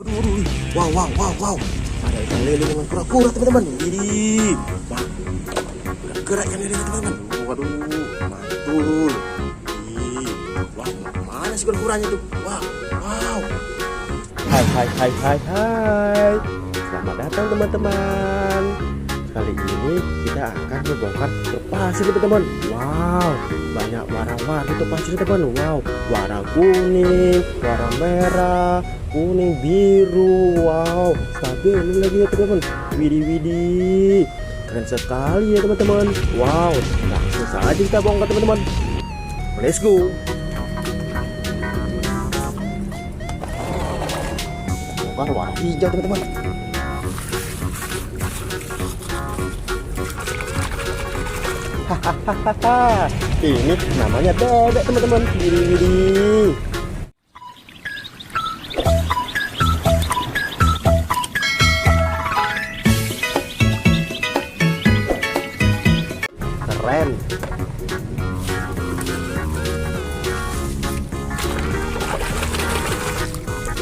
Aduh, aduh, wow, wow, wow, wow. Ada ikan lele dengan kura-kura, teman-teman. Ini, wah, gerak ikan lele, teman-teman. Waduh, mantul. Ih, wah, mana sih kura-kuranya tuh? Wow, wow. Hai hai hai hai hai. Selamat datang teman-teman. Kali ini kita akan membongkar truk pasir teman-teman. Wow, banyak warna-warni truk pasir teman. Wow, warna kuning, warna merah, kuning, biru. Wow, stabil lagi ya teman-teman. Widih widih, keren sekali ya teman-teman. Wow, langsung saja kita bongkar teman-teman. Let's go. Warna hijau teman-teman. Hahaha, ini namanya bebek teman-teman. Widih. Keren.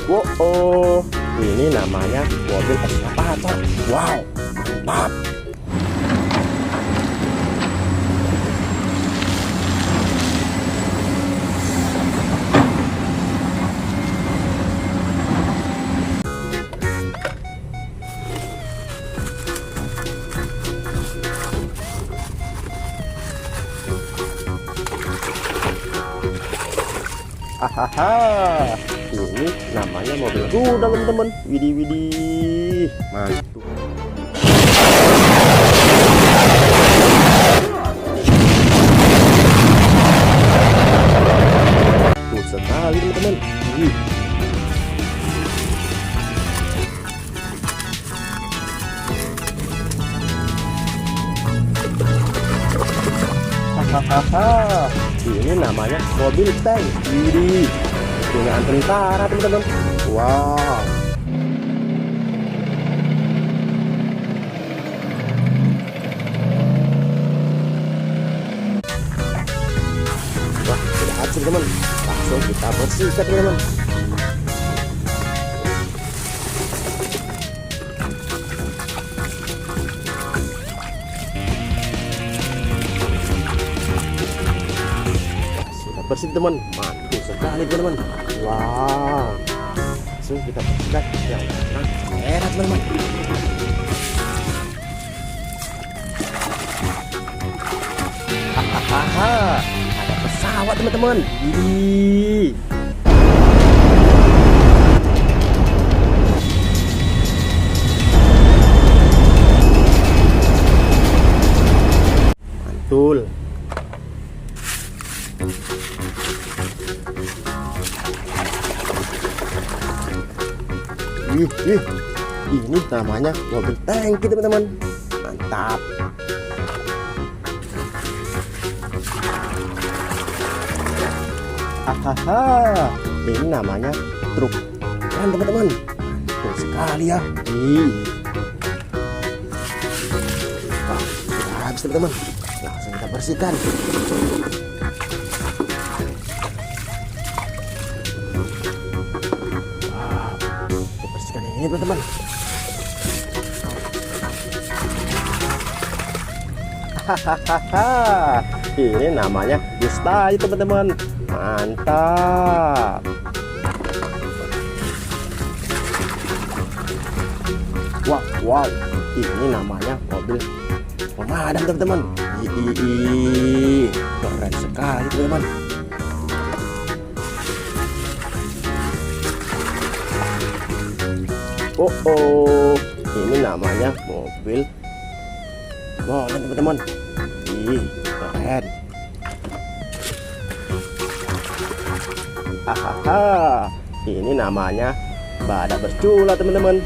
Wow, ini namanya mobil ekskavator. Wow, mantap. Hahaha, ini namanya mobil rudal teman-teman. Widih widih, mantul. Tuh sekali teman-teman. Hahaha, ini namanya mobil tank. Widih, punya tentara teman-teman. Wow. Wah, sudah hancur teman. Langsung kita bersihkan teman-teman. Bersih teman, mantul sekali teman-teman. Wow, langsung kita bersihkan yang warna merah teman-teman. Hahaha, ada pesawat teman-teman. Ini mantul. Ini namanya mobil tangki teman-teman. Mantap. Hahaha, ini namanya truk keren teman-teman. Mantul sekali ya. Wah, sudah habis teman-teman. Langsung kita bersihkan. Ini teman-teman. Hahaha, ini namanya bus tayu teman-teman. Mantap. Wow, wow, ini namanya mobil pemadam teman-teman. Keren sekali teman-teman. Oh, ini namanya mobil molen teman-teman. Keren. Hahaha, ini namanya badak bercula teman-teman.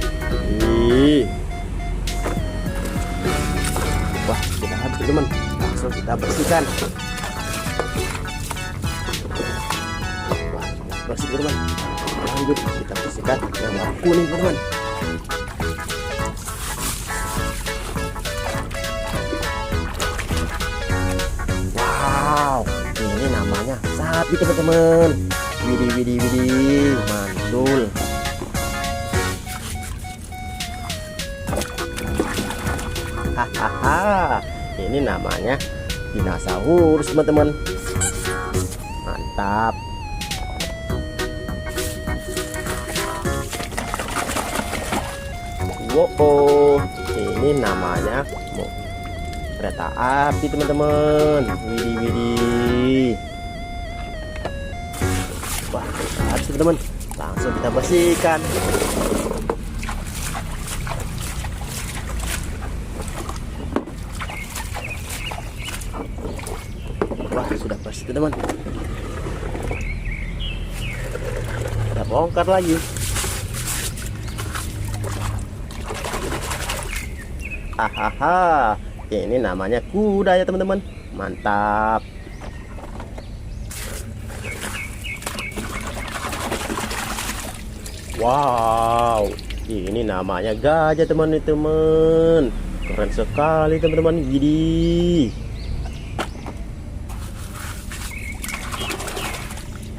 Wah, sudah habis teman. Langsung kita bersihkan. Wah, bersih teman. Lanjut kita bersihkan yang warna kuning teman-teman. Wow, ini namanya sapi teman-teman. Widih widih widih, mantul. Hahaha, ini namanya dinosaurus teman-teman. Mantap. Wow, ini namanya kereta api teman-teman. Widih widih. Wah, kereta api teman-teman. Langsung kita bersihkan. Wah, sudah bersih teman-teman. Kita bongkar lagi. Hahaha, ini namanya kuda ya teman-teman. Mantap. Wow, ini namanya gajah teman-teman. Keren sekali teman-teman. Widih.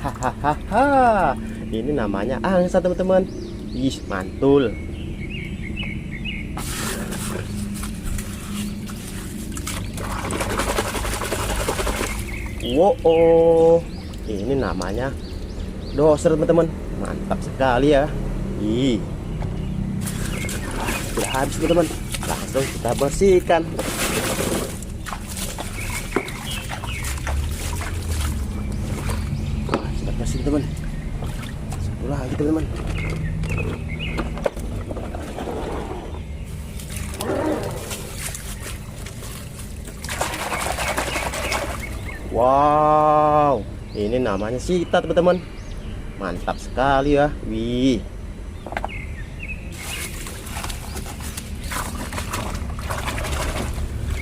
Hahaha, ini namanya angsa teman-teman. Ih, mantul. Wow, ini namanya doser teman-teman. Mantap sekali ya. Ih, sudah habis teman-teman. Langsung kita bersihkan. Wah, sudah bersih teman. Satu lagi teman-teman. Wow, ini namanya sita teman-teman. Mantap sekali ya. Wih.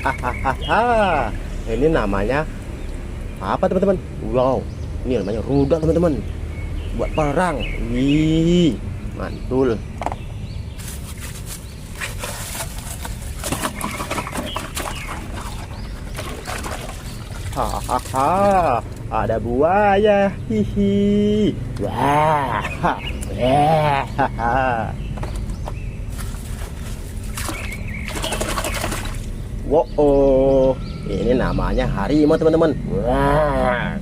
Hahaha. Ini namanya apa teman-teman? Wow, ini namanya rudal teman-teman. Buat perang. Wih, mantul. Hahaha, ada buaya. Hihi. Wah. Wow, ini namanya harimau teman-teman. Wah,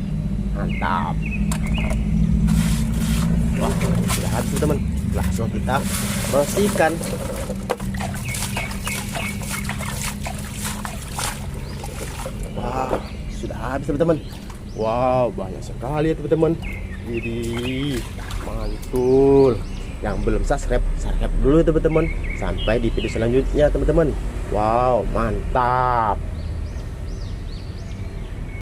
mantap. Wah, sudah habis teman. Langsung kita bersihkan. Wah, sudah habis teman-teman. Wow, banyak sekali ya teman-teman. Jadi mantul. Yang belum subscribe dulu teman-teman. Sampai di video selanjutnya teman-teman. Wow, mantap.